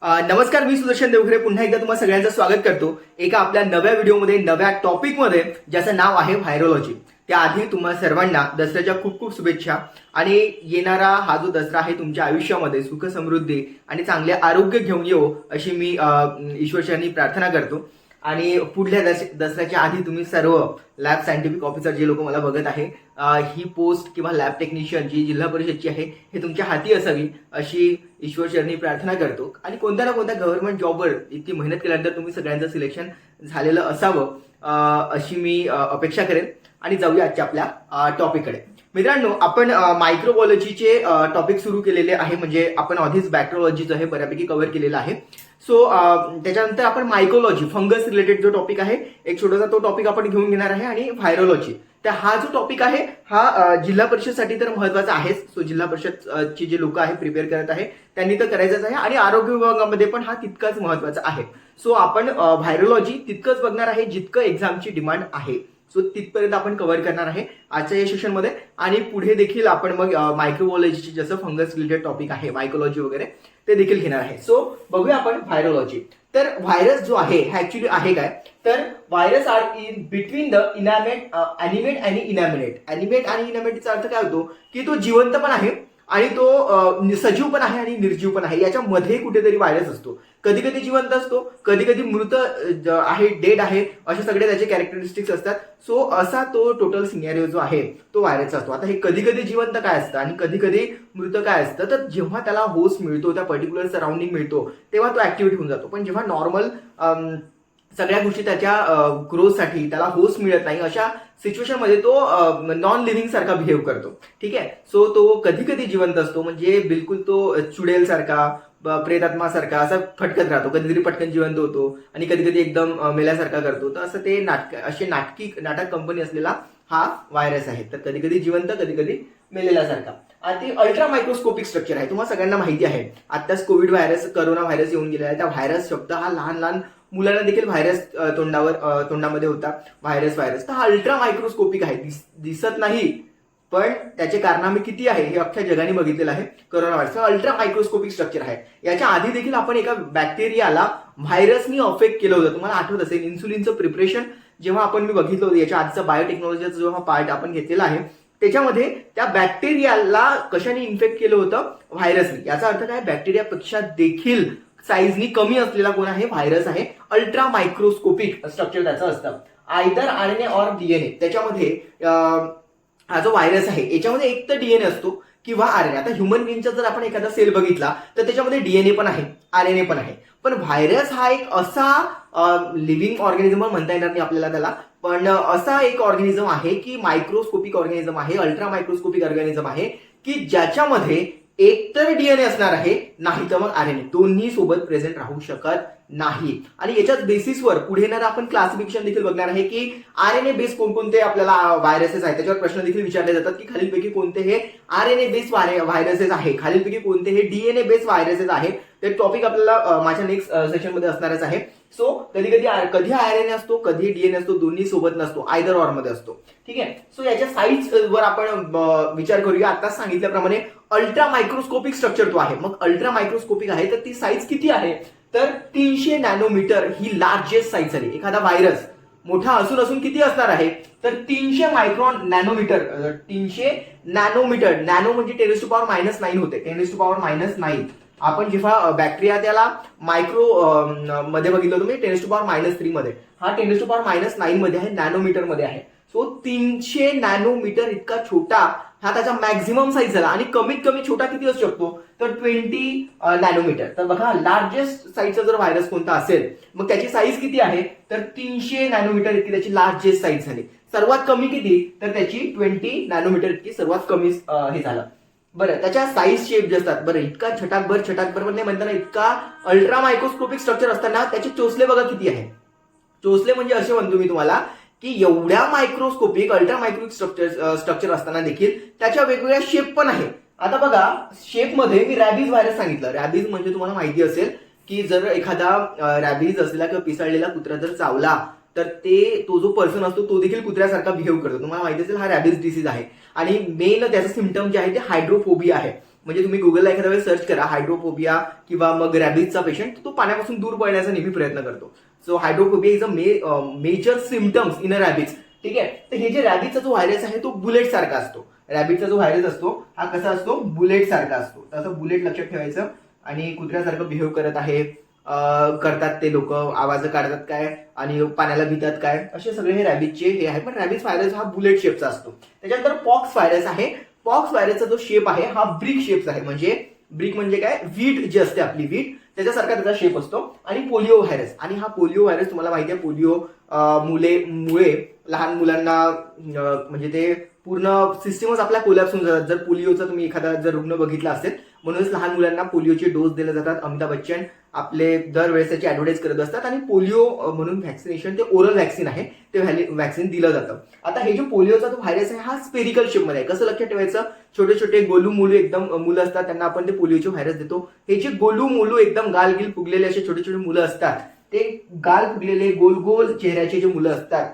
नमस्कार, मी सुदर्शन देवघरे पुन्हा एकदा तुम्हाला सगळ्यांचं स्वागत करतो एका आपल्या नव्या व्हिडिओमध्ये, नव्या टॉपिकमध्ये, ज्याचं नाव आहे व्हायरोलॉजी. त्याआधी तुम्हाला सर्वांना दसऱ्याच्या खूप खूप शुभेच्छा. आणि येणारा हा जो दसरा आहे तुमच्या आयुष्यामध्ये सुख समृद्धी आणि चांगले आरोग्य घेऊन येऊ अशी मी ईश्वरचरणी प्रार्थना करतो. आणि पुढल्या दसऱ्याच्या आधी तुम्ही सर्व लॅब सायंटिफिक ऑफिसर जे लोक मला बघत आहे, ही पोस्ट किंवा लॅब टेक्निशियन जी जिल्हा परिषदची आहे हे तुमच्या हाती असावी अशी ईश्वरचरणी प्रार्थना करतो. आणि कोणत्या ना कोणत्या गव्हर्नमेंट जॉबवर इतकी मेहनत केल्यानंतर तुम्ही सगळ्यांचं सिलेक्शन झालेलं असावं अशी मी अपेक्षा करेन. आणि जाऊया आजच्या आपल्या टॉपिककडे. मित्रांनो, आपण मायक्रोबायोलॉजीचे टॉपिक सुरू केलेले आहे, म्हणजे आपण आधीच बॅक्टेरियोलॉजीचं हे बऱ्यापैकी कव्हर केलेलं आहे. सो त्याच्यानंतर आपण मायकोलॉजी, फंगस रिलेटेड जो टॉपिक आहे, एक छोटासा तो टॉपिक आपण घेऊन घेणार आहे. आणि व्हायरोलॉजी, तर हा जो टॉपिक आहे हा जिल्हा परिषदसाठी तर महत्वाचा आहेच. सो जिल्हा परिषदची जे लोक आहे प्रिपेअर करत आहे त्यांनी तर करायचंच आहे, आणि आरोग्य विभागामध्ये पण हा तितकाच महत्वाचा आहे. सो आपण व्हायरोलॉजी तितकंच बघणार आहे जितकं एक्झामची डिमांड आहे. सो तिथपर्यंत आपण कव्हर करणार आहे आजच्या या सेशनमध्ये. आणि पुढे देखील आपण मग मायक्रोबायोलॉजीची जसं फंगस रिलेटेड टॉपिक आहे, मायकोलॉजी वगैरे ते देखील घेणार आहे. सो बघूया आपण व्हायरोलॉजी. तर व्हायरस जो आहे हा ऍक्च्युली आहे काय, तर virus are in between the animate आणि इनॅमिनेट. ॲनिमेट आणि इनॅमिनेटचा अर्थ काय होतो की तो जिवंत पण आहे आणि तो सजीव पण आहे आणि निर्जीव पण आहे. याच्या मध्ये कुठेतरी व्हायरस असतो. कधी कधी जिवंत असतो, कधी कधी मृत आहे, डेड आहे, असे सगळे त्याचे कॅरेक्टरिस्टिक्स असतात. सो असा तो टोटल सिनेरिओ जो आहे तो व्हायरसचा असतो. आता हे कधी कधी जिवंत काय असतं आणि कधी कधी मृत काय असतं, तर जेव्हा त्याला होस्ट मिळतो, त्या पर्टिक्युलर सराउंडिंग मिळतो, तेव्हा तो ऍक्टिव्हेट होऊन जातो. पण जेव्हा नॉर्मल सगळ्या गोष्टी त्याच्या ग्रोथसाठी त्याला होस्ट मिळत नाही, अशा सिच्युएशनमध्ये तो नॉन लिव्हिंग सारखा बिहेव करतो. ठीक आहे. सो तो कधी कधी जिवंत असतो, म्हणजे बिलकुल तो चुडेल सारखा, प्रेतात्मासारखा असा फटकत राहतो. कधीतरी पटकन जिवंत होतो आणि कधी कधी एकदम मेल्यासारखा करतो. तर असं ते नाटक कंपनी असलेला हा व्हायरस आहे. तर कधी कधी जिवंत, कधी कधी मेलेल्यासारखा. आणि ते अल्ट्रा मायक्रोस्कोपिक स्ट्रक्चर आहे. तुम्हाला सगळ्यांना माहिती आहे, आत्ताच कोविड व्हायरस, करोना व्हायरस येऊन गेलेला आहे. त्या व्हायरस शब्द हा लहान लहान मुलांना देखील व्हायरस तोंडामध्ये होता, व्हायरस. तर हा अल्ट्रा मायक्रोस्कोपिक आहे, दिसत नाही, पण त्याचे कारनामे किती आहे हे अख्ख्या जगाने बघितलेलं आहे. Corona virus ultra microscopic structure आहे. याच्या आधी देखील आपण एका बॅक्टेरियाला व्हायरसनी अफेक्ट केलं होतं. तुम्हाला आठवत असेल, इन्सुलिनचं प्रिपरेशन जेव्हा मी बघितलं होतं, याच्या आजचा बायोटेक्नॉलॉजीचा जो हा पार्ट आपण घेतलेला आहे, त्याच्यामध्ये त्या बॅक्टेरियाला कशाने इन्फेक्ट केलं होतं, व्हायरसनी. याचा अर्थ काय, बॅक्टेरियापेक्षा देखील साईजनी कमी असलेला कोण आहे, व्हायरस आहे. अल्ट्रा मायक्रोस्कोपिक स्ट्रक्चर त्याचं असतं. Either RNA or DNA. त्याच्यामध्ये हा जो व्हायरस आहे याच्यामध्ये एक तर डीएनए असतो किंवा आरएनए. आता ह्युमन बीइंगचा जर आपण एखादा सेल बघितला तर त्याच्यामध्ये डीएनए पण आहे, आरएनए पण आहे. पण व्हायरस हा एक असा लिव्हिंग ऑर्गॅनिझम म्हणता येणार नाही आपल्याला त्याला, पण असा एक ऑर्गॅनिझम आहे की मायक्रोस्कोपिक ऑर्गॅनिझम आहे, अल्ट्रा मायक्रोस्कोपिक ऑर्गॅनिझम आहे, की ज्याच्यामध्ये एक तर डीएनए असणार आहे, नाही तर मग आरएनए, दोन्ही सोबत प्रेझेंट राहू शकत नाही. आणि याच्याच बेसिसवर पुढे येणार आपण क्लासिफिकेशन देखील बघणार आहे की आरएनए बेस कोणकोणते आपल्याला व्हायरसेस आहेत. त्याच्यावर प्रश्न देखील विचारले जातात की खालीलपैकी कोणते हे आरएनए बेस व्हायरसेस आहे, खालीलपैकी कोणते हे डीएनए बेस व्हायरसेस आहे. ते टॉपिक आपल्याला माझ्या नेक्स्ट सेशनमध्ये असणारच आहे. सो कधी आरएनए असतो, कधी डीएनए असतो, दोन्ही सोबत नसतो, आयदर ऑर मध्ये असतो. ठीक आहे. सो याच्या साईज वर आपण विचार करूया. आताच सांगितल्याप्रमाणे अल्ट्रा मायक्रोस्कोपिक स्ट्रक्चर तो आहे. मग अल्ट्रा मायक्रोस्कोपिक आहे तर ती साईज किती आहे, तर 300 नॅनोमीटर ही लार्जेस्ट साईज झाली. एखादा व्हायरस मोठा असून किती असणार आहे, तर 300 मायक्रॉन नॅनोमीटर. 300 नॅनोमीटर, नॅनो म्हणजे 10⁻⁹ होते, 10⁻⁹. आपण जेव्हा बॅक्टेरिया त्याला मायक्रो मध्ये बघितलं तुम्ही 10⁻³ मध्ये, हा 10⁻⁹ मध्ये आहे, नॅनोमीटर मध्ये आहे. सो 300 नॅनोमीटर इतका छोटा हा त्याचा मॅक्झिमम साईज झाला. आणि कमीत कमी छोटा किती असू शकतो, तर 20 नॅनोमीटर. तर बघा, लार्जेस्ट साईजचा जर व्हायरस कोणता असेल मग त्याची साईज किती आहे, तर 300 नॅनोमीटर इतकी त्याची लार्जेस्ट साईज झाली. सर्वात कमी किती, तर त्याची 20 नॅनोमीटर इतकी सर्वात कमी हे झालं. बरं, त्याच्या साईज शेप जे असतात, बरं इतका छटाकभर नाही म्हणताना, इतका अल्ट्रा मायक्रोस्कोपिक स्ट्रक्चर असताना त्याचे चोचले बघा किती आहे. चोचले म्हणजे असे म्हणतो मी तुम्हाला की एवढ्या मायक्रोस्कोपिक अल्ट्रा मायक्रोस्कोपिक स्ट्रक्चर असताना देखील त्याच्या वेगवेगळ्या शेप पण आहे. आता बघा, शेपमध्ये मी रॅबीज व्हायरस सांगितलं. रॅबीज म्हणजे तुम्हाला माहिती असेल की जर एखादा रॅबीज असलेला किंवा पिसाळलेला कुत्रा जर चावला तर तो जो पर्सन असतो तो देखील कुत्र्यासारखा बिहेव करतो. तुम्हाला माहिती असेल हा रॅबीज डिसीज आहे. आणि मेन त्याचं सिम्पटम जे आहे ते हायड्रोफोबिया आहे. म्हणजे तुम्ही गुगलला एखाद्या वेळेस सर्च करा हायड्रोफोबिया किंवा मग रॅबिजचा पेशंट, तो पाण्यापासून दूर पळण्याचा नेहमी प्रयत्न करतो. So hydrophobia is a major symptoms in a rabies. ठीक आहे. तर हे जे रॅबिजचा जो व्हायरस आहे तो बुलेट सारखा असतो. रॅबिजचा जो व्हायरस असतो हा कसा असतो, बुलेट सारखा असतो. तसं बुलेट लक्षात ठेवायचं. आणि कुत्र्यासारखं बिहेव करत आहे, करतात ते लोक, आवाज काढतात काय आणि पाण्याला भितात काय, असे सगळे हे रॅबिजचे हे आहे. पण रॅबिज व्हायरस हा बुलेट शेपचा असतो. त्याच्यानंतर पॉक्स व्हायरस आहे. पॉक्स व्हायरसचा जो शेप आहे हा ब्रिक शेपचा आहे. म्हणजे ब्रिक म्हणजे काय, वीट जी असते आपली वीट त्याच्यासारखा त्याचा शेप असतो. आणि पोलिओ व्हायरस, आणि हा पोलिओ व्हायरस तुम्हाला माहिती आहे, पोलिओ मुळे लहान मुलांना म्हणजे ते पूर्ण सिस्टीमच आपल्या कोलॅप्स होऊन जातात जर पोलिओचा तुम्ही एखादा जर रुग्ण बघितला असेल. म्हणूनच लहान मुलांना पोलिओचे डोस दिले जातात. अमिताभ बच्चन आपले दरवेळेस त्याची ऍडव्हर्टाईज करत असतात. आणि पोलिओ म्हणून व्हॅक्सिनेशन ते ओरल व्हॅक्सिन आहे, ते व्हॅक्सिन दिलं जातं. आता हे जो पोलिओचा जो व्हायरस आहे हा स्पेरिकल शेपमध्ये आहे. कसं लक्षात ठेवायचं, छोटे छोटे गोलू मुलू एकदम मुलं असतात त्यांना आपण ते पोलिओचे व्हायरस देतो. हे जे गोलू मुलू एकदम गालगिल फुगलेले असे छोटे छोटे मुलं असतात, ते गाल फुगलेले गोल गोल चेहऱ्याचे जे मुलं असतात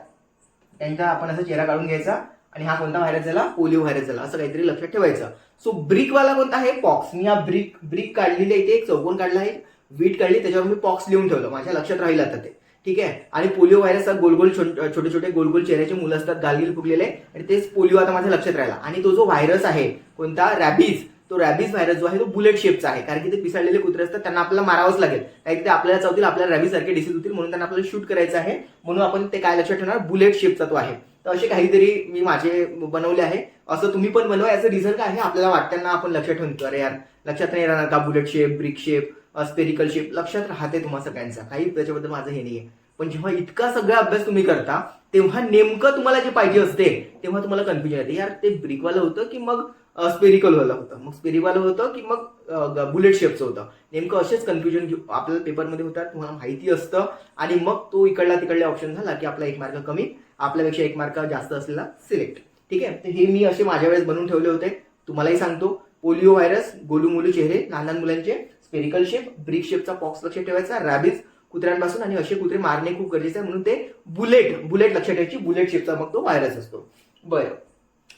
त्यांचा आपण असा चेहरा काढून घ्यायचा आणि हा कोणता व्हायरस झाला, पोलिओ व्हायरस झाला, असं काहीतरी लक्षात ठेवायचं. सो ब्रिकवाला कोणता आहे, पॉक्स. मी हा ब्रिक काढलेली आहे, इथे एक चौकोन काढला आहे, वीट काढली, त्याच्यावर मी पॉक्स लिहून ठेवलं, माझ्या लक्षात राहील आता ते. ठीक आहे. आणि पोलिओ व्हायरस गोलगोल छोटे छोटे गोलगोल चेहऱ्याचे मुलं असतात, गालगिल फुगलेले, आणि तेच पोलिओ आता माझ्या लक्षात राहिला. आणि तो जो व्हायरस आहे कोणता, रॅबिज, तो रॅबिज व्हायरस जो आहे तो बुलेट शेपचा आहे. कारण की ते पिसाळलेले कुत्रे असतात, त्यांना आपल्याला मारावंच लागेल, कारण ते आपल्याला चावतील, आपल्याला रॅबिज सारखे डिसीज होतील, म्हणून त्यांना आपल्याला शूट करायचं आहे. म्हणून आपण ते काय लक्षात ठेवणार, बुलेट शेपचा तो आहे. तर असे काहीतरी मी माझे बनवले आहे, असं तुम्ही पण बनवा. याचं रिझन काय आहे आपल्याला वाटताना आपण लक्षात ठेवून, अरे यार लक्षात नाही राहणार का, bullet shape, brick shape, spherical shape लक्षात राहते तुम्हा सगळ्यांचा, काही त्याच्याबद्दल माझं हे नाहीये. पण जेव्हा इतका सगळा अभ्यास तुम्ही करता तेव्हा नेमकं तुम्हाला जे पाहिजे असते तेव्हा तुम्हाला कन्फ्युजन येते, यार ते ब्रिकवालं होतं की मग स्पेरिकलवालं होतं, मग स्पेरिकवालं होतं की मग बुलेट शेपचं होतं. नेमकं असेच कन्फ्युजन आपल्याला पेपरमध्ये होतात, तुम्हाला माहिती असतं. आणि मग तो इकडला तिकडले ऑप्शन झाला की आपला 1 मार्क कमी, आपल्यापेक्षा 1 मार्क जास्त असलेला सिलेक्ट. ठीक आहे. तर हे मी असे माझ्या वेळेस बनवून ठेवले होते. तुम्हालाही सांगतो, पोलिओ व्हायरस, गोलू मुलू चेहरे लहान लहान मुलांचे, स्पेरिकल शेप, ब्रिक शेपचा पॉक्स लक्षात ठेवायचा, रॅबिज कुत्र्यांपासून, आणि असे कुत्रे मारणे खूप गरजेचे आहे, म्हणून ते बुलेट लक्षात ठेवायची, बुलेट शेपचा मग तो व्हायरस असतो. बरं,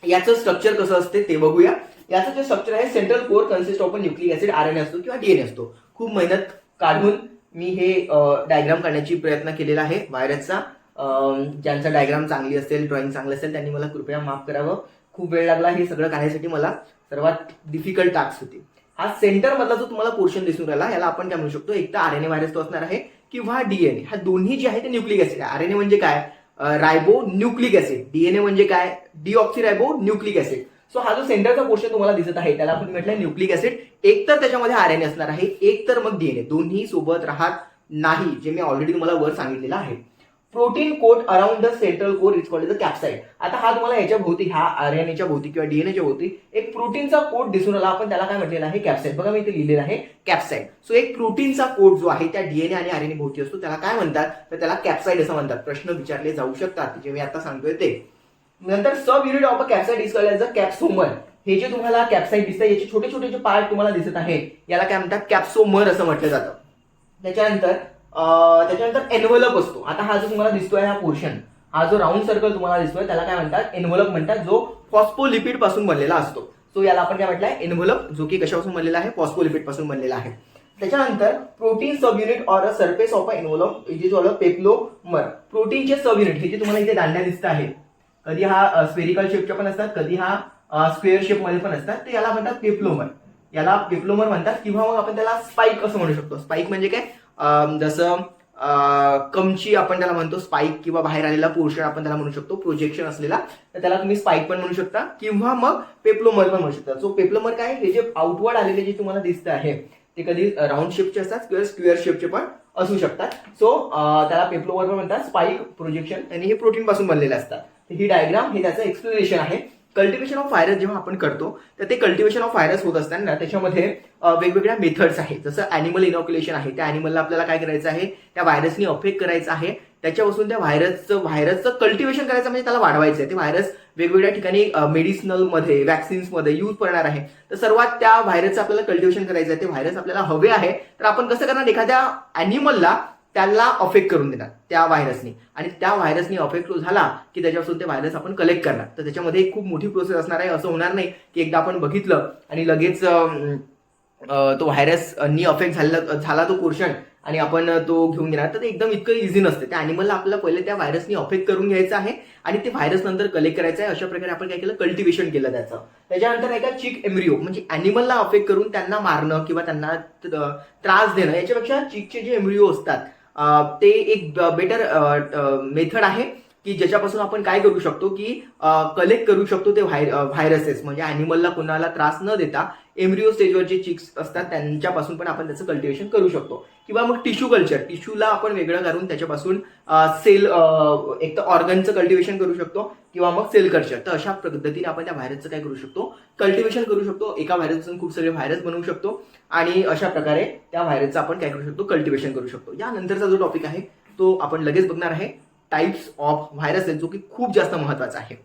याचं स्ट्रक्चर कसं असते ते बघूया. याचं जे स्ट्रक्चर आहे, central core consist of nucleic acid, RNA असतो किंवा डीएनए असतो. खूप मेहनत काढून मी हे डायग्राम काढण्याची प्रयत्न केलेला आहे व्हायरसचा. ज्यांचा डायग्राम चांगली असेल, ड्रॉइंग चांगलं असेल, त्यांनी मला कृपया माफ करावं. खूप वेळ लागला हे सगळं काढण्यासाठी, मला सर्वात डिफिकल्ट टास्क होती. हा सेंटर मधला जो तुम्हाला पोर्शन दिसून राहिला याला आपण काय म्हणू शकतो, एक तर आरएनए व्हायरस तो असणार आहे किंवा डीएनए. हा दोन्ही जे आहे ते न्यूक्लिक ऍसिड आहे. आरएनए म्हणजे काय, रायबो न्यूक्लिक ऍसिड. डीएनए म्हणजे काय, डीऑक्सिरायबो न्यूक्लिक ऍसिड. सो हा जो सेंटरचा पोर्शन तुम्हाला दिसत आहे त्याला आपण म्हटलंय न्यूक्लिक ऍसिड. एक तर त्याच्यामध्ये आरएनए असणार आहे, एक तर मग डीएनए, दोन्ही सोबत राहत नाही, जे मी ऑलरेडी तुम्हाला वर सांगितलेलं आहे. Protein coat around the central core is called the capsid. आता हा तुम्हाला याच्या भोवती, ह्या आरएनएच्या भोवती किंवा डीएनएच्या भोवती एक प्रोटीनचा कोट दिसून आला, आपण त्याला काय म्हटलेलं आहे, कॅप्साइड. बघा मी इथे लिहिलेलं आहे कॅप्साइड. सो एक प्रोटीनचा कोट जो आहे त्या डीएनए आणि आरएनए भोवती असतो त्याला काय म्हणतात, तर त्याला कॅप्साइड असं म्हणतात. प्रश्न विचारले जाऊ शकतात, जे मी आता सांगतोय ते. नंतर subunit of a capsid is called as a capsomere. हे जे तुम्हाला कॅप्साइड दिसतं, याचे छोटे छोटे जे पार्ट तुम्हाला दिसत आहे याला काय म्हणतात, कॅप्सोमर असं म्हटलं जातं. त्याच्यानंतर एनव्हलप असतो. आता हा जो तुम्हाला दिसतोय हा पोर्शन, हा जो राऊंड सर्कल तुम्हाला दिसतोय त्याला काय म्हणतात, एनव्हलप म्हणतात, जो फॉस्फोलिपिड पासून बनलेला असतो. सो याला आपण काय म्हटलंय, एनव्हलप, जो की कशापासून बनलेला आहे, फॉस्फोलिपिड पासून बनलेला आहे. त्याच्यानंतर protein subunit or a surface of a envelope is called peplomer. प्रोटीनचे सब युनिट, हे जे तुम्हाला इथे दांड्या दिसत आहेत, कधी हा स्पेरिकल शेपच्या पण असतात, कधी हा स्क्वेअर शेप मध्ये पण असतात, ते याला म्हणतात पेप्लोमर. याला पेप्लोमर म्हणतात, किंवा मग आपण त्याला स्पाइक असं म्हणू शकतो. स्पाइक म्हणजे काय, जसं कमची आपण त्याला म्हणतो स्पाइक, किंवा बाहेर आलेला पोर्शन आपण त्याला म्हणू शकतो, प्रोजेक्शन असलेला, तर त्याला तुम्ही स्पाइक पण म्हणू शकता किंवा मग पेप्लोमर पण म्हणू शकता. सो पेप्लोमर काय, हे जे आउटवर्ड आलेले जे तुम्हाला दिसत आहे ते कधी राऊंड शेपचे असतात किंवा स्क्वेअर शेपचे पण असू शकतात. सो त्याला पेप्लोमर पण म्हणतात, स्पाइक, प्रोजेक्शन, आणि हे प्रोटीन पासून बनलेले असतात. ही डायग्राम हे त्याचं एक्सप्लेनेशन आहे. कल्टिवेशन ऑफ व्हायरस जेव्हा आपण करतो तर ते कल्टिवेशन ऑफ व्हायरस होत असताना त्याच्यामध्ये वेगवेगळ्या मेथड्स आहेत. जसं ॲनिमल इनॉक्युलेशन आहे, त्या ॲनिमलला आपल्याला काय करायचं आहे, त्या व्हायरसनी अफेक्ट करायचं आहे, त्याच्यापासून त्या व्हायरसचं कल्टिवेशन करायचं, म्हणजे त्याला वाढवायचं आहे. ते व्हायरस वेगवेगळ्या ठिकाणी मेडिसिनलमध्ये, वॅक्सिन्समध्ये यूज करणार आहे. तर सर्वात त्या व्हायरसचं आपल्याला कल्टिवेशन करायचं आहे. ते व्हायरस आपल्याला हवे आहे, तर आपण कसं करणार, एखाद्या ॲनिमलला त्याला अफेक्ट करून देणार त्या व्हायरसनी, आणि त्या व्हायरसनी अफेक्ट झाला की त्याच्यापासून ते व्हायरस आपण कलेक्ट करणार. तर त्याच्यामध्ये एक खूप मोठी प्रोसेस असणार आहे. असं होणार नाही की एकदा आपण बघितलं आणि लगेच तो व्हायरस नी अफेक्ट झाला तो पोर्शन आणि आपण तो घेऊन घेणार. तर ते एकदम इतकं इझी नसते. त्या अॅनिमलला आपल्याला पहिले त्या व्हायरसनी अफेक्ट करून घ्यायचं आहे आणि ते व्हायरस नंतर कलेक्ट करायचं आहे. अशा प्रकारे आपण काय केलं, कल्टिवेशन केलं त्याचं. त्याच्यानंतर एका चिक एम्ब्रिओ म्हणजे अॅनिमलला अफेक्ट करून त्यांना मारणं किंवा त्यांना त्रास देणं, याच्यापेक्षा चिकचे जे एम्ब्रिओ असतात ते एक बेटर मेथड आहे की ज्याच्यापासून आपण काय करू शकतो की कलेक्ट करू शकतो ते व्हायरसेस. म्हणजे अॅनिमलला कोणाला त्रास न देता एम्ब्रिओ स्टेजवर जे चिक्स असतात त्यांच्यापासून पण आपण त्याचं कल्टिवेशन करू शकतो. किंवा मग टिश्यू कल्चर, टिश्यूला आपण वेगळं करून त्याच्यापासून सेल एक तर ऑर्गनचं कल्टिवेशन करू शकतो किंवा मग सेल कल्चर. तर अशा पद्धतीने आपण त्या व्हायरसचं काय करू शकतो, कल्टिवेशन करू शकतो. एका व्हायरसपासून खूप सगळे व्हायरस बनवू शकतो आणि अशा प्रकारे त्या व्हायरसचं आपण काय करू शकतो, कल्टिवेशन करू शकतो. यानंतरचा जो टॉपिक आहे तो आपण लगेच बघणार आहे, टाइप्स ऑफ व्हायरसेस, जो की खूप जास्त महत्वाचा आहे.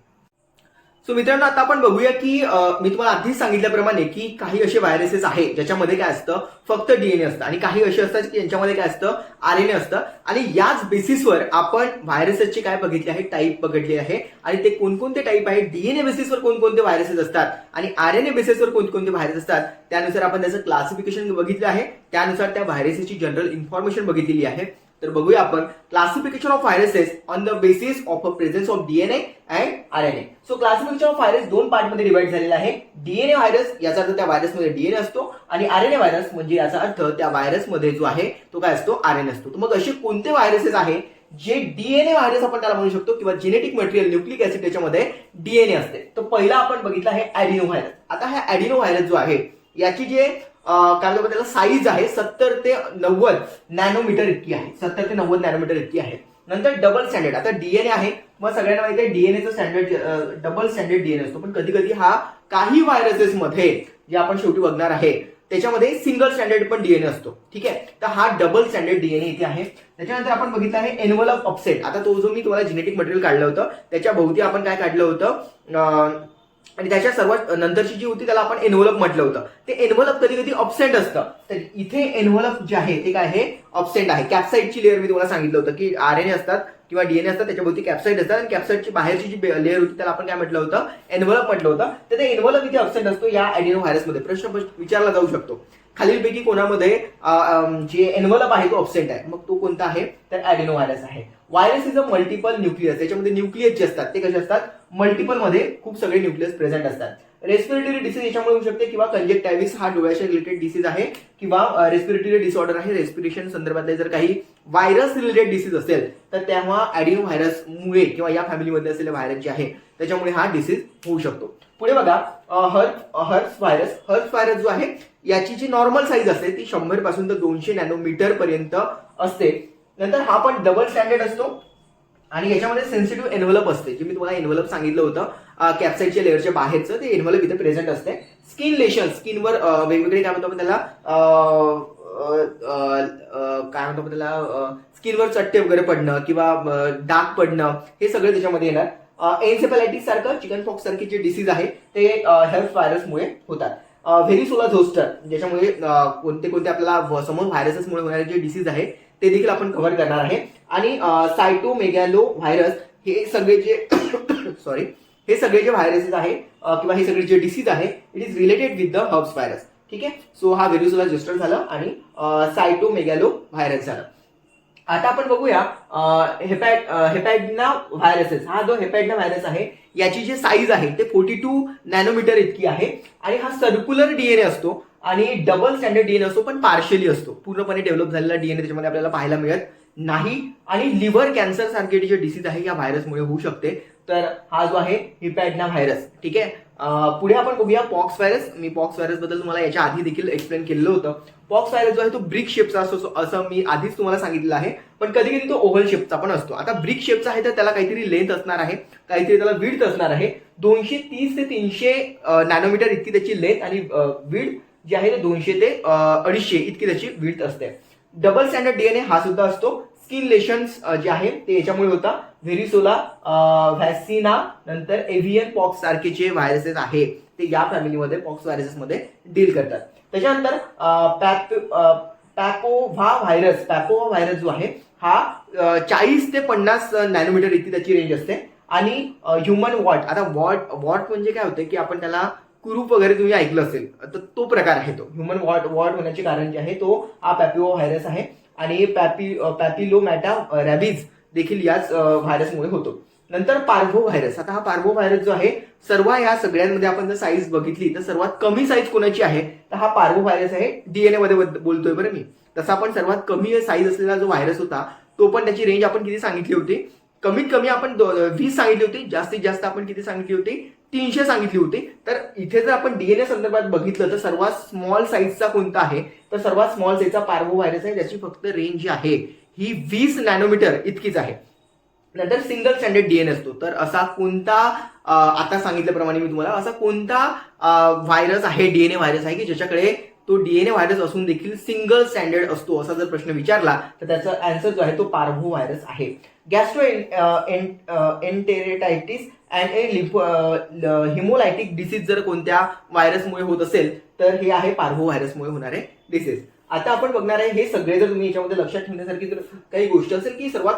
सो मित्रांनो, आता आपण बघूया की मी तुम्हाला आधीच सांगितल्याप्रमाणे की काही असे व्हायरसेस आहेत ज्याच्यामध्ये काय असतं, फक्त डीएनए असतं, आणि काही असे असतात की यांच्यामध्ये काय असतं, आरएनए असतं. आणि याच बेसिसवर आपण व्हायरसेसचे काय बघितले आहे, टाईप बघितले आहे. आणि ते कोणकोणते टाईप आहेत, डीएनए बेसिसवर कोणकोणते व्हायरसेस असतात आणि आरएनए बेसिसवर कोणकोणते व्हायरस असतात, त्यानुसार आपण त्याचं क्लासिफिकेशन बघितलं आहे. त्यानुसार त्या व्हायरसेसची जनरल इन्फॉर्मेशन बघितलेली आहे. तर बघूया आपण classification of viruses on the basis of a presence of DNA and RNA. So classification of virus दोन पार्टमध्ये डिवाइड झालेला आहे. डीएनए व्हायरस याचा अर्थ त्या व्हायरसमध्ये डीएनए असतो, आणि आरएनए व्हायरस म्हणजे याचा अर्थ त्या व्हायरसमध्ये जो आहे तो काय असतो, आरएनए असतो. तर मग असे कोणते व्हायरसेस आहे जे डीएनए व्हायरस आपण त्याला म्हणू शकतो, किंवा जेनेटिक मटेरियल न्यूक्लिक ऍसिड त्याच्यामध्ये डीएनए असते. तर पहिला आपण बघितला आहे ऍडिनो व्हायरस. आता हा ऍडिनो व्हायरस जो आहे याची जे काय म्हणतात त्याला साईज आहे 70 ते 90 नॅनोमीटर इतकी आहे. 70 ते 90 नॅनोमीटर इतकी आहे. नंतर डबल स्टँडर्ड, आता डीएनए आहे, मग सगळ्यांना माहिती आहे डीएनएचं स्टँडर्ड डबल स्टँडर्ड डीएनए असतो. पण कधी कधी हा काही व्हायरसेस मध्ये जे आपण शेवटी बघणार आहे त्याच्यामध्ये सिंगल स्टँडर्ड पण डीएनए असतो. ठीक आहे, तर हा डबल स्टँडर्ड डीएनए इथे आहे. त्याच्यानंतर आपण बघितलं आहे एन्व्हलप ऑफसेट. आता तो जो मी तुम्हाला जेनेटिक मटेरियल काढलं होतं त्याच्या भोवती आपण काय काढलं होतं, आणि त्याच्या सर्वात नंतरची जी होती त्याला आपण एन्व्हलप म्हटलं होतं. ते एन्व्हलप कधी कधी ऑब्सेंट असतं. तर इथे एन्व्हलप जे आहे ते काय आहे, ऑब्सेंट आहे. कॅप्साइडची लेअर मी तुम्हाला सांगितलं होतं की आरएनए असतात किंवा डीएनए असतात, त्याच्याभोवती कॅप्साइड असतात, आणि कॅप्साइडची बाहेरची जी लेअर होती त्याला आपण काय म्हटलं होतं, एन्व्हलप म्हटलं होतं. तर ते एन्व्हलप इथे ऑब्सेंट असतो या ऍडिनो व्हायरसमध्ये. प्रश्न विचारला जाऊ शकतो, खालीलपैकी कोणामध्ये जे एन्व्हलप आहे तो ऑब्सेंट आहे, मग तो कोणता आहे, तर ऍडिनो व्हायरस आहे. Virus is a multiple nucleus. त्याच्यामध्ये न्यूक्लियस जे असतात ते कसे असतात, मल्टिपल मध्ये खूप सगळे न्यूक्लियस प्रेझेंट असतात. रेस्पिरेटरी डिसीज याच्यामुळे होऊ शकते, किंवा कंजेक्टायव्हिस हा डोळ्याच्या रिलेटेड डिसीज आहे, किंवा रेस्पिरेटरी डिसऑर्डर आहे. रेस्पिरेशन संदर्भातले जर काही व्हायरस रिलेटेड डिसीज असेल तर तेव्हा ऍडिनो व्हायरसमुळे किंवा या फॅमिलीमध्ये असलेले व्हायरस जे आहे त्याच्यामुळे हा डिसीज होऊ शकतो. पुढे बघा, हर्प्स व्हायरस जो आहे याची जी नॉर्मल साईज असते ती 100 पासून तर 200 नॅनोमीटर पर्यंत असते. नंतर हा पण डबल स्टँडर्ड असतो, आणि याच्यामध्ये सेन्सिटिव्ह एन्व्हलप असते. जे मी तुम्हाला एन्व्हलप सांगितलं होतं कॅप्साइडच्या लेअरच्या बाहेरचं, ते एन्व्हलप इथे प्रेझेंट असते. स्किन लेशन, स्किनवर वेगवेगळे काय म्हणतो त्याला स्किनवर चट्टे वगैरे पडणं किंवा डाग पडणं, हे सगळं त्याच्यामध्ये येणार. एन्सेफलायटिस सारखं, चिकन पॉक्स सारखे जे डिसीज आहे ते हेल्थ व्हायरसमुळे होतात. व्हेरिसोला झोस्टर, ज्याच्यामुळे कोणते कोणते आपल्याला समोर व्हायरसेसमुळे होणारे जे डिसीज आहे ते देखील आपण कव्हर करणार आहे. आणि सायटोमेगॅलो व्हायरस, हे सगळे जे हे सगळे जे व्हायरसेस आहे किंवा हे सगळे जे डिसीज आहे it is related with the herbs virus. ठीक आहे, सो हा व्हेरिसोला झोस्टर झालं आणि सायटोमेगॅलो व्हायरस झालं. आता आपण बघूया हेपॅटिना व्हायरसेस. हा जो हेपॅटिना व्हायरस आहे याची जी साईज आहे ते 42 नॅनोमीटर इतकी आहे, आणि हा सर्क्युलर डीएनए असतो आणि डबल स्टँडर्ड डीएनए असतो, पण पार्शियली असतो. पूर्णपणे डेव्हलप झालेला डीएनए त्याच्यामध्ये आपल्याला पाहायला मिळत नाही. आणि लिव्हर कॅन्सर सारखे जे डिसीज आहे या व्हायरसमुळे होऊ शकते. तर हा जो आहे हेपॅटिना व्हायरस. ठीक आहे, पुढे आपण बघूया पॉक्स व्हायरस. मी पॉक्स व्हायरस बद्दल तुम्हाला याच्या आधी देखील एक्सप्लेन केलेलं होतं. पॉक्स व्हायरस जो आहे तो ब्रिक शेपचा असतो असं मी आधीच तुम्हाला सांगितलं आहे, पण कधी कधी तो ओव्हल शेपचा पण असतो. आता ब्रिक शेपचा आहे तर त्याला काहीतरी लेंथ असणार आहे, काहीतरी त्याला विड्थ असणार आहे. 230 ते 300 नॅनोमीटर इतकी त्याची लेंथ, आणि विड्थ जी आहे ते 200 ते 250 इतकी त्याची विड्थ असते. डबल स्टँडर्ड डीएनए हा सुद्धा असतो. स्किन लेशन्स जे आहे ते याच्यामुळे होता. व्हेरिसोला, व्हॅसिना, नंतर एव्हियन पॉक्स सारखे जे व्हायरसेस आहे ते या फॅमिलीमध्ये पॉक्स व्हायरसेस मध्ये डील करतात. त्याच्यानंतर पॅपोव्हा व्हायरस जो आहे हा 40 ते 50 नॅनोमीटर इतकी त्याची रेंज असते. आणि ह्युमन वॉट, आता वॉट म्हणजे काय होतं की आपण त्याला कुरूप वगैरे तुम्ही ऐकलं असेल, तर तो प्रकार आहे तो ह्युमन वॉट होण्याचे कारण जे आहे तो हा पॅपिओ व्हायरस आहे. आणि पॅपिलोमॅटा रॅबिज देखील याच व्हायरसमुळे होतो. नंतर पार्व्हो व्हायरस, आता हा पार्व्हो व्हायरस जो आहे सर्व या सगळ्यांमध्ये आपण जर साईज बघितली तर सर्वात कमी साईज कोणाची आहे तर हा पार्व्हो व्हायरस आहे. डीएनए मध्ये बोलतोय बरं मी. तसा पण सर्वात कमी साईज असलेला जो व्हायरस होता तो पण त्याची रेंज आपण किती सांगितली होती, कमीत कमी आपण 20 सांगितली होती, जास्तीत जास्त आपण किती सांगितली होती 300 सांगितली होती. तर इथे जर आपण डीएनए संदर्भात बघितलं तर सर्वात स्मॉल साईजचा कोणता आहे तर सर्वात स्मॉल साईजचा पार्व्हो व्हायरस आहे, ज्याची फक्त रेंज जी आहे ही 20 नॅनोमीटर इतकीच आहे. नंतर सिंगल स्टँडर्ड डीएनए असतो. तर असा कोणता आता सांगितल्याप्रमाणे मी तुम्हाला असा कोणता व्हायरस आहे, डीएनए व्हायरस आहे की ज्याच्याकडे तो डीएनए व्हायरस असून देखील सिंगल स्टँडर्ड असतो, असा जर प्रश्न विचारला तर त्याचा आन्सर जो आहे तो पार्व्हो व्हायरस आहे. गॅस्ट्रो एन्टेरेटायटिस अँड ए हिमोलायटिक डिसीज जर कोणत्या व्हायरसमुळे होत असेल तर हे आहे पार्व्हो व्हायरसमुळे होणारे डिसीज. आता आपण बघणार आहे हे सगळे जर तुम्ही याच्यामध्ये लक्षात ठेवण्यासारखी जर काही गोष्ट असेल की सर्वात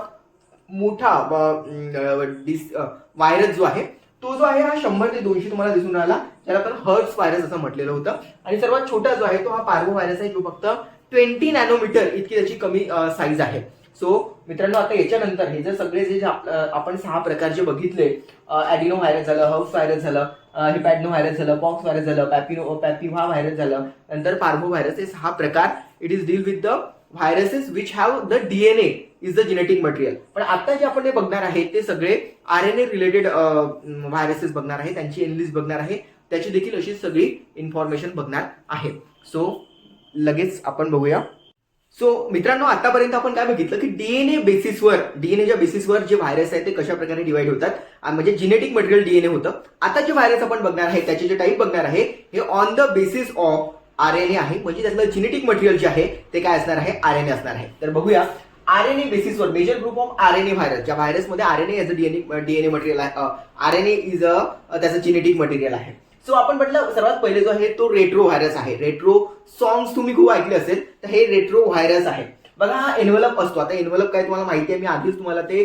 मोठा व्हायरस जो आहे तो जो आहे हा 100 ते 200 तुम्हाला दिसून राहिला, ज्याला आपण हर्ट्स व्हायरस असं म्हटलेलं होतं. आणि सर्वात छोटा जो आहे तो हा पार्व्हो व्हायरस आहे, जो फक्त 20 नॅनोमीटर इतकी त्याची कमी साईज आहे. सो मित्रांनो, आता याच्यानंतर हे जर सगळे जे आपण 6 प्रकारचे बघितले, ॲडिनो व्हायरस झालं, हर्ट्स व्हायरस झालं, हिपॅडनो व्हायरस झालं, पॉक्स व्हायरस झालं, पॅपिव्हा व्हायरस झालं, नंतर पार्व्हो व्हायरस, हे 6 प्रकार it is deal with the viruses which have the DNA is the genetic material. पण आता जे आपण बघणार आहे ते सगळे आरएनए रिलेटेड व्हायरसेस बघणार आहे, त्यांची एनालिसिस बघणार आहे, त्याची देखील अशी सगळी इन्फॉर्मेशन बघणार आहे. सो लगेच आपण बघूया. सो मित्रांनो, आतापर्यंत आपण काय बघितलं की डीएनएच्या बेसिसवर जे व्हायरस आहे ते कशा प्रकारे डिवाइड होतात, म्हणजे जेनेटिक मटेरियल डीएनए होतं. आता जे व्हायरस आपण बघणार आहे त्याचे जे टाईप बघणार आहे हे on the basis of RNA आहे, म्हणजे त्यातलं जेनेटिक मटेरियल जे आहे ते काय असणार आहे, आरएनए असणार आहे. तर बघूया आरएनए बेसिसवर major group of RNA virus, ज्या व्हायरसमध्ये RNA as a DNA material आहे, आरएनए इज अ त्याचं जेनेटिक मटेरियल आहे. सो आपण म्हटलं सर्वात पहिले जो आहे तो रेट्रो व्हायरस आहे. रेट्रो सॉंग्स तुम्ही खूप ऐकले असेल, तर हे रेट्रो व्हायरस आहे. बघा हा एन्व्हलप असतो. आता एन्व्हलप काय तुम्हाला माहिती आहे, मी आधीच तुम्हाला ते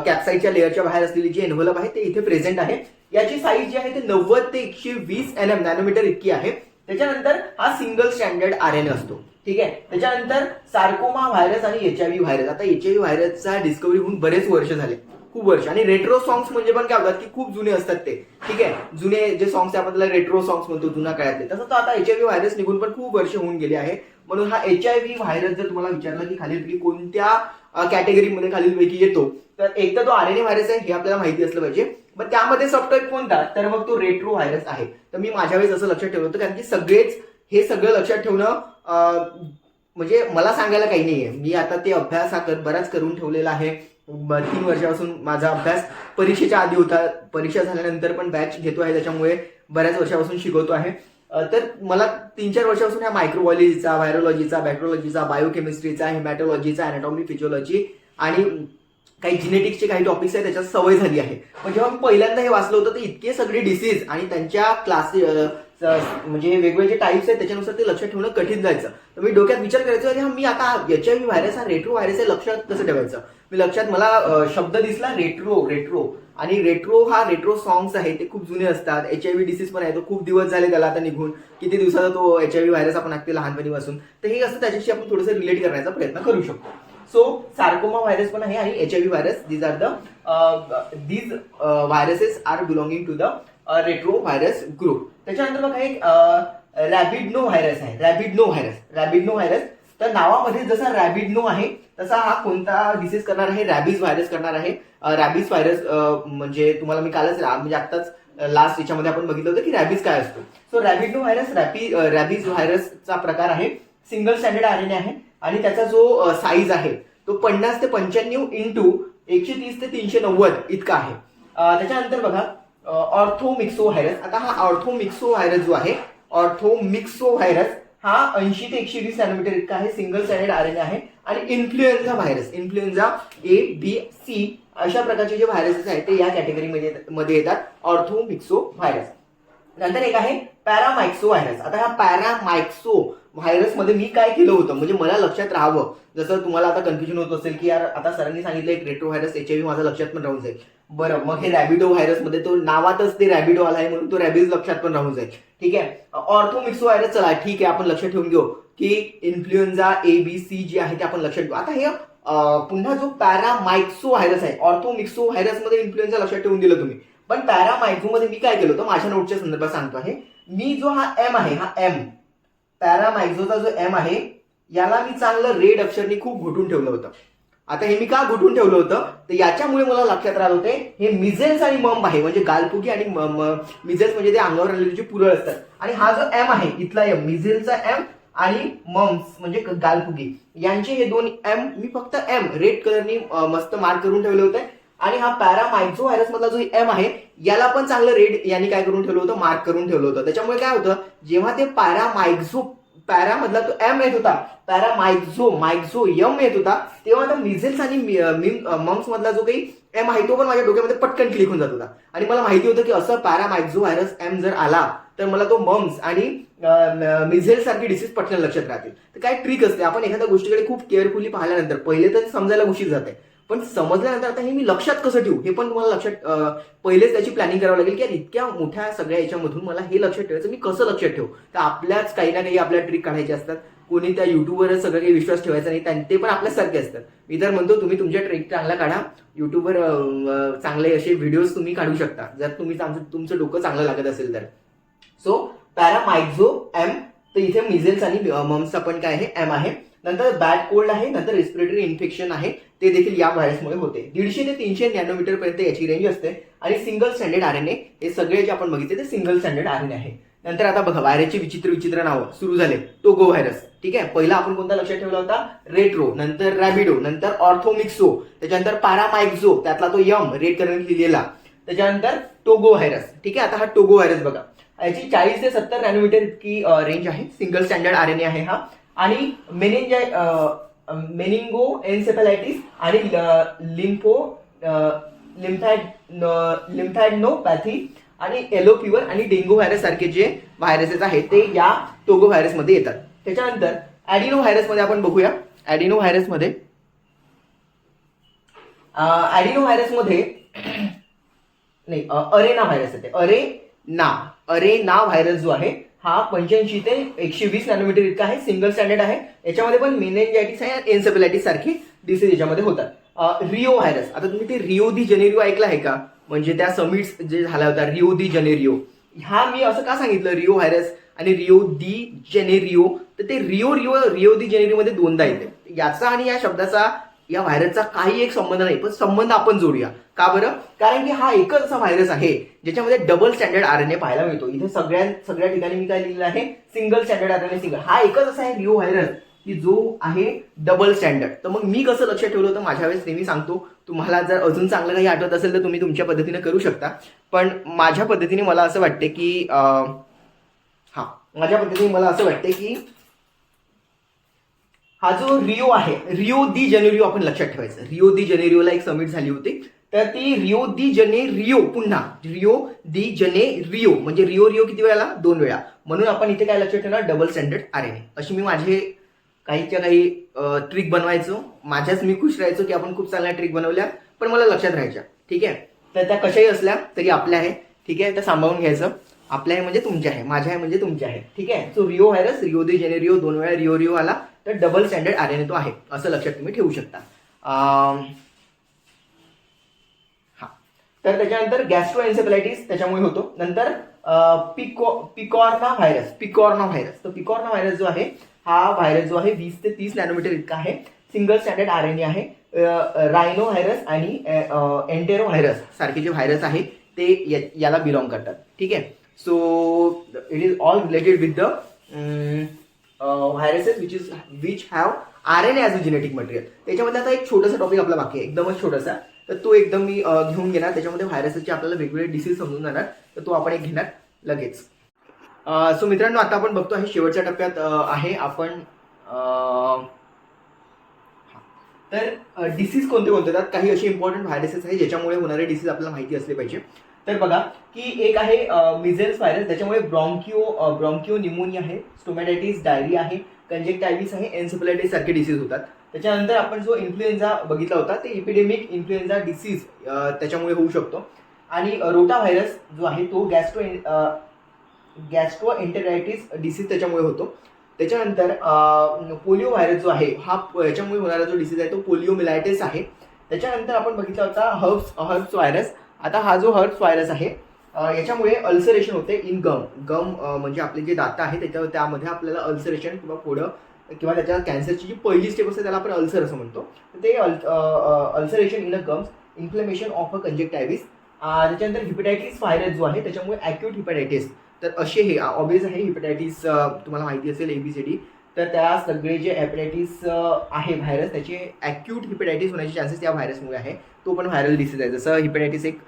कॅप्साईडच्या लेअरच्या बाहेर असलेली जी एन्व्हलप आहे ते इथे प्रेझेंट आहे. याची साईज जी आहे ते 90 ते 120 नॅनोमीटर इतकी आहे. त्याच्यानंतर हा सिंगल स्टँडर्ड आरएनए असतो, ठीक आहे. त्याच्यानंतर सार्कोमा व्हायरस आणि एचआयव्ही व्हायरस. आता एचआयव्ही व्हायरसचा डिस्कव्हरी होऊन बरेच वर्ष झाले, खूप वर्ष. आणि रेट्रो सॉंग्स म्हणजे पण काय होतात की खूप जुने असतात ते, ठीक आहे. जुने जे सॉंग्स आपण त्याला रेट्रो सॉंग्स म्हणतो, जुना काळातले. तसं तर आता एचआयव्ही व्हायरस निघून पण खूप वर्ष होऊन गेले आहे. म्हणून हा एचआयव्ही व्हायरस जर तुम्हाला विचारला की खालीलपैकी कोणत्या कॅटेगरीमध्ये खालीलपैकी येतो, तर एक तर तो आरएनए व्हायरस आहे, हे आपल्याला माहिती असलं पाहिजे. पण त्यामध्ये सबटाईप कोणता, तर मग तो रेट्रो व्हायरस आहे. तर मी माझ्या वेळेस असं लक्षात ठेवलं होतं, कारण की हे सगळं लक्षात ठेवणं म्हणजे मला सांगायला काही नाहीये. मी आता ते अभ्यास बराच करून ठेवलेला आहे. 3 वर्षापासून माझा अभ्यास परीक्षेच्या आधी होता, परीक्षा झाल्यानंतर पण बॅच घेतो आहे, त्याच्यामुळे बऱ्याच वर्षापासून शिकवतो आहे. तर मला 3-4 वर्षापासून ह्या मायक्रोबायोलॉजीचा, व्हायरोलॉजीचा, बॅक्टेरियोलॉजीचा, बायोकेमिस्ट्रीचा, हिमॅटोलॉजीचा, अॅनाटॉमी, फिजिओलॉजी आणि काही जिनेटिक्सचे काही टॉपिक्स आहेत त्याच्यात सवय झाली आहे. पण जेव्हा मी पहिल्यांदा हे वाचलं होतं तर इतके सगळे डिसीज आणि त्यांच्या क्लासेस म्हणजे वेगवेगळे टाईप्स आहेत, त्याच्यानुसार ते लक्षात ठेवणं कठीण जायचं. तर मी डोक्यात विचार करायचो, अरे मी आता एचआयव्ही व्हायरस हा रेट्रो व्हायरस आहे, लक्षात कसं ठेवायचं. मी लक्षात मला शब्द दिसला रेट्रो आणि रेट्रो सॉंग्स आहे ते खूप जुने असतात. एचआयव्ही डिसीज पण आहे, तो खूप दिवस झाले त्याला आता निघून, किती दिवसाचा तो एचआयव्ही व्हायरस आपण ऐकते लहानपणीपासून. तर हे असं त्याच्याशी आपण थोडंसं रिलेट करण्याचा प्रयत्न करू शकतो. सो सार्कोमा व्हायरस पण आहे आणि HIV virus, these viruses are belonging to the retro virus group. त्याच्यानंतर बघा एक रॅबिडनो व्हायरस आहे. रॅबिडनो व्हायरस तर नावामध्ये जसा रॅबिडनो आहे तसा हा कोणता डिसीज करणार आहे, रॅबीज व्हायरस करणार आहे. रॅबीज व्हायरस म्हणजे तुम्हाला मी कालच म्हणजे आत्ताच लास्ट याच्यामध्ये आपण बघितलं होतं की रॅबीज काय असतो. सो रॅबिडनो व्हायरस रॅबीज व्हायरसचा प्रकार आहे. सिंगल स्टँडर्ड आरएनए आहे आणि त्याचा जो साईज आहे तो 50 ते 95 इंटू 130 ते 390 इतका आहे. त्याच्यानंतर बघा ऑर्थोमिक्सो व्हायरस. आता हा ऑर्थोमिक्सो व्हायरस जो आहे, ऑर्थोमिक्सो व्हायरस हा 80 ते 120 नॅनोमीटर इतका आहे. सिंगल स्टँडर्ड आरएनए आहे. आणि influenza virus, influenza A, B, C अशा प्रकारचे जे व्हायरसेस आहेत ते या कॅटेगरीमध्ये येतात, ऑर्थोमिक्सो व्हायरस. नंतर एक आहे पॅरामायक्सो व्हायरस. आता हा पॅरामायक्सो व्हायरसमध्ये मी काय केलं होतं, म्हणजे मला लक्षात राहावं. जसं तुम्हाला आता कन्फ्युजन होत असेल की यार आता सरांनी सांगितलं एक रेट्रो व्हायरस HIV माझ्या लक्षात पण राहून जाईल. बरं, मग हे रॅबिडो व्हायरसमध्ये तो नावातच ते रॅबिडो आला आहे म्हणून तो रॅबिज लक्षात पण राहून जाईल. ठीक आहे. ऑर्थोमिक्सो व्हायरस, चला ठीक आहे आपण लक्षात ठेवून घेऊ की इन्फ्लुएन्झा ABC जे आहे ते आपण लक्षात घेऊ. आता हे पुन्हा जो पॅरामायक्सो व्हायरस आहे, ऑर्थोमिक्सो व्हायरसमध्ये इन्फ्लुएन्झा लक्षात ठेवून दिलं तुम्ही, पण पॅरामायक्सो मध्ये मी काय केलं होतं माझ्या नोटच्या संदर्भात सांगतो आहे. मी जो हा एम आहे, हा एम पॅरामायक्सोचा जो एम आहे याला मी चांगलं रेड अक्षरनी खूप घुटून ठेवलं होतं. आता हे मी का घुटून ठेवलं होतं तर याच्यामुळे मला लक्षात राहिलं होते हे मिझेल्स आणि मम आहे, म्हणजे गालपुगी आणि मिझेल्स म्हणजे ते अंगावर आलेले जे पुरळ असतात. आणि हा जो एम आहे इथला एम, मिझेलचा एम आणि मम्स म्हणजे गालपुगी, यांचे हे दोन एम मी फक्त एम रेड कलरनी मस्त मार्क करून ठेवले होते. आणि हा पॅरामायक्सो व्हायरस मधला जो एम आहे याला पण चांगलं रेड यांनी काय करून ठेवलं होतं, मार्क करून ठेवलं होतं. त्याच्यामुळे काय होतं, जेव्हा ते पॅरा मधला तो एम येत होता, मायक्झो यम येत होता, तेव्हा आता मिझेल्स आणि मम्स मधला जो काही एम आहे तो पण माझ्या डोक्यामध्ये पटकन क्लिक होऊन जात होता. आणि मला माहिती होतं की असं पॅरामायक्झो व्हायरस एम जर आला तर मला तो मम्स आणि मिझेल्स सारखी डिसीज पटकन लक्षात राहतील. तर काय ट्रिक असते, आपण एखाद्या गोष्टीकडे खूप केअरफुली पाहिल्यानंतर पहिले तर समजायला उशीर जाते, पण समजल्यानंतर आता हे मी लक्षात कसं ठेवू हे पण तुम्हाला लक्षात पहिलेच त्याची प्लॅनिंग करावं लागेल की इतक्या मोठ्या सगळ्या याच्यामधून मला हे लक्षात ठेवायचं, मी कसं लक्षात ठेवू. तर आपल्याच काही ना काही आपल्या ट्रिक काढायचे असतात. कोणी त्या युट्यूबवरच सगळं काही विश्वास ठेवायचा नाही, ते पण आपल्यासारखे असतात. मी तर म्हणतो तुम्ही तुमच्या ट्रिक चांगला काढा, युट्यूबवर चांगले असे व्हिडिओज तुम्ही काढू शकता जर तुम्ही तुमचं डोकं चांगलं लागत असेल तर. सो पॅरामायक्झो एम, तर इथे मिझेल्स आणि मम्सचा पण काय आहे एम आहे. नंतर बॅड कोल्ड आहे, नंतर रेस्पिरेटरी इन्फेक्शन आहे, ते देखील या व्हायरसमुळे होते. 150 ते 300 नॅनोमीटर पर्यंत याची रेंज असते. आणि सिंगल स्टँडर्ड RNA हे सगळे जे आपण बघितले ते सिंगल स्टँडर्ड RNA आहे. नंतर आता बघा व्हायरसची विचित्र नावं सुरू झाले. टोगो व्हायरस, ठीक आहे. पहिला आपण कोणता लक्षात ठेवला होता, रेट्रो, नंतर रॅबिडो, नंतर ऑर्थोमिक्सो, त्याच्यानंतर पॅरामायक्झो त्यातला तो यम रेड कलर लिहिलेला, त्याच्यानंतर टोगो व्हायरस. ठीक आहे. आता हा टोगो व्हायरस बघा, याची 40 ते 70 नॅनोमीटर इतकी रेंज आहे, सिंगल स्टँडर्ड RNA आहे हा. आणि मेनिंगो एन्सेफेलायटिस आणि लिम्फॅडनोपॅथी आणि येलो फिवर आणि डेंग्यू व्हायरस सारखे जे व्हायरसेस आहेत ते या टोगो व्हायरस मध्ये येतात. त्याच्यानंतर ॲडिनो व्हायरस मध्ये आपण बघूया. ॲडिनो व्हायरस मध्ये नाही, अरेना व्हायरस येते. अरेना व्हायरस जो आहे हा 85 ते 120 नॅनोमीटर इतका आहे, सिंगल स्टँडर्ड आहे. याच्यामध्ये पण मेनिंजायटिस आणि एन्सेफेलायटिस सारखी डिसीज याच्यामध्ये होतात. रिओ व्हायरस, आता तुम्ही ते रिओ दी जेनेरिओ ऐकला आहे का, म्हणजे त्या समिट्स जे झाला होता रिओ दी जेनेरिओ, हा मी असं का सांगितलं रिओ व्हायरस आणि रिओ दी जेनेरिओ, तर ते रिओ दी जेनेरिओ मध्ये दोनदा येते. याचा आणि या शब्दाचा या व्हायरसचा काही एक संबंध नाही, पण संबंध आपण जोडूया. का बरं, कारण की हा एकच असा व्हायरस आहे ज्याच्यामध्ये डबल स्टँडर्ड RNA पाहायला मिळतो. इथे सगळ्या ठिकाणी मी काय लिहिलेलं आहे, सिंगल स्टँडर्ड RNA सिंगल. हा एकच असा आहे रिओ व्हायरस की जो आहे डबल स्टँडर्ड. तर मग मी कसं लक्षात ठेवलं होतं माझ्या वेळेस नेहमी सांगतो. तुम्हाला जर अजून चांगलं काही आठवत असेल तर तुम्ही तुमच्या पद्धतीने करू शकता, पण माझ्या पद्धतीने मला असं वाटते की हा जो रिओ आहे, रिओ दी जेनेरिओ आपण लक्षात ठेवायचं. रिओ दी जेनेरिओला एक समिट झाली होती, तर ती रिओ दी जेनेरिओ पुन्हा रिओ दी जेनेरिओ म्हणजे रिओ किती वेळाला, 2 वेळा. म्हणून आपण इथे काय लक्षात ठेवणार, डबल स्टँडर्ड RNA. अशी मी माझे काही ट्रिक बनवायचो. माझ्याच मी खुश राहायचो की आपण खूप चांगल्या ट्रिक बनवल्या, पण मला लक्षात राहायच्या. ठीक आहे. तर त्या कशाही असल्या तरी आपल्या आहे. ठीक आहे. तर सांभाळून घ्यायचं. आपल्या आहे म्हणजे तुमच्या आहे, माझ्या आहे म्हणजे तुमच्या आहे. ठीक आहे. सो रिओ व्हायरस, रिओ दी जेनेरिओ 2 वेळा रिओ आला, तर डबल स्टँडर्ड RNA तो आहे असं लक्षात तुम्ही ठेवू शकता. तर त्याच्यानंतर गॅस्ट्रोएन्सेफेलायटिस त्याच्यामुळे होतो. नंतर पिकॉर्ना व्हायरस. तर पिकॉर्ना व्हायरस जो आहे हा व्हायरस जो आहे 20 ते 30 नॅनोमीटर इतका आहे, सिंगल स्टँडर्ड RNA आहे. रायनो व्हायरस आणि एंटेरो व्हायरस सारखे जे व्हायरस आहे ते याला बिलॉंग करतात. ठीक आहे. So it is all related with the viruses which have RNA as a genetic material. त्याच्यामध्ये आता एक छोटासा टॉपिक आपला बाकी आहे, एकदमच छोटासा, तर तो एकदम मी घेऊन घेणार. त्याच्यामध्ये व्हायरसचे आपल्याला वेगवेगळे डिसीज समजून जाणार, तर तो आपण एक घेणार लगेच. सो मित्रांनो, आता आपण बघतो आहे शेवटच्या टप्प्यात आहे आपण. तर डिसीज कोणते कोणते आहेत, काही असे इम्पॉर्टंट व्हायरसेस आहेत ज्याच्यामुळे होणारे डिसीज आपल्याला माहिती असले पाहिजे. तर बघा की एक आहे मिझेल्स व्हायरस, त्याच्यामुळे ब्रॉन्किओ निमोनिया आहे, स्टोमॅटायटिस, डायरिया आहे, कंजेक्टायव्हिस आहे, एन्सेफलायटिस सारखे डिसीज होतात. त्याच्यानंतर आपण जो इन्फ्लुएन्झा बघितला होता ते इपिडेमिक इन्फ्लुएन्झा डिसीज त्याच्यामुळे होऊ शकतो. आणि रोटा व्हायरस जो आहे तो गॅस्ट्रोएन्टेरायटिस डिसीज त्याच्यामुळे होतो. त्याच्यानंतर पोलिओ व्हायरस जो आहे हा याच्यामुळे होणारा जो डिसीज आहे तो पोलिओमिलायटिस आहे. त्याच्यानंतर आपण बघितला होता हर्ब्स व्हायरस. आता हा जो हर्ब्स व्हायरस आहे याच्यामुळे अल्सरेशन होते इन गम म्हणजे आपले जे दात आहे त्यामध्ये आपल्याला अल्सरेशन किंवा फोडं किंवा त्याच्या कॅन्सरची जी पहिली स्टेप असते त्याला आपण अल्सर असं म्हणतो. ते ulceration in a gums, inflammation of a conjunctivitis. त्याच्यानंतर हिपॅटायटिस व्हायरस जो आहे त्याच्यामुळे ॲक्यूट हिपॅटायटिस. तर असे हे ऑब्वियस आहे हिपॅटायटिस, तुम्हाला माहिती असेल ABCD. तर त्या सगळे जे हेपॅटायटिस आहे व्हायरस त्याचे ॲक्यूट हिपॅटायटिस होण्याचे चान्सेस या व्हायरसमुळे आहे. तो पण व्हायरल डिसीज आहे. जसं हिपॅटायटिस एक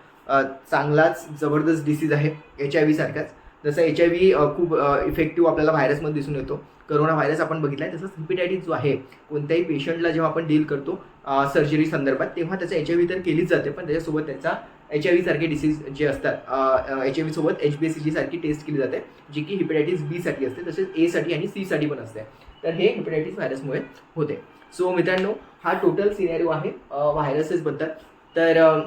चांगलाच जबरदस्त डिसीज आहे HIV सारखाच. जसं HIV खूप इफेक्टिव्ह आपल्याला व्हायरसमध्ये दिसून येतो. करोना व्हायरस आपण बघितला आहे. तसंच हिपॅटायटिस जो आहे कोणत्याही पेशंटला जेव्हा आपण डील करतो सर्जरी संदर्भात तेव्हा त्याचा HIV तर केलीच जाते, पण त्याच्यासोबत त्याचा HIV सारखे डिसीज जे असतात HIV सोबत HbA सारखी टेस्ट केली जाते जी की हिपॅटायटिस B साठी असते, तसेच A साठी आणि C साठी पण असते. तर हे हिपॅटायटिस व्हायरसमुळे होते. सो मित्रांनो हा टोटल सिनॅरिओ आहे व्हायरसेसबद्दल. तर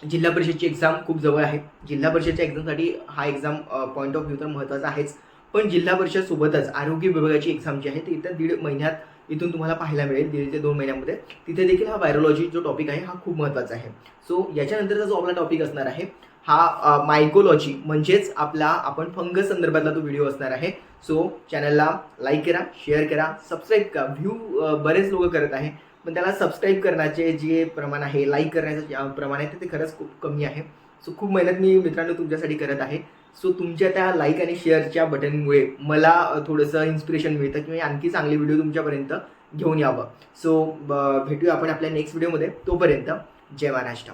जिल्हा परिषदची एक्झाम खूप जवळ आहे. जिल्हा परिषदच्या एक्झामसाठी हा एक्झाम पॉईंट ऑफ व्ह्यू तर महत्त्वाचा आहेच, पण जिल्हा परिषदसोबतच आरोग्य विभागाची एक्झाम जी आहे ती इतर 1.5 महिन्यात इथून तुम्हाला पाहायला मिळेल. 1.5 ते 2 महिन्यामध्ये तिथे देखील हा व्हायरोलॉजी जो टॉपिक आहे हा खूप महत्त्वाचा आहे. सो याच्यानंतरचा जो आपला टॉपिक असणार आहे हा मायकोलॉजी म्हणजेच आपण फंगस संदर्भातला तो व्हिडिओ असणार आहे. सो चॅनलला लाईक करा, शेअर करा, सबस्क्राईब करा. व्ह्यू बरेच लोक करत आहे, पण त्याला सबस्क्राईब करण्याचे जे प्रमाण आहे, लाईक करण्याचं प्रमाण आहे ते खरंच खूप कमी आहे. सो खूप मेहनत मी मित्रांनो तुमच्यासाठी करत आहे. सो तुमच्या त्या लाईक आणि शेअरच्या बटनमुळे मला थोडंसं इन्स्पिरेशन मिळतं की मी आणखी चांगले व्हिडिओ तुमच्यापर्यंत घेऊन यावं. सो भेटूया आपण आपल्या नेक्स्ट व्हिडिओमध्ये. तोपर्यंत जय महाराष्ट्र.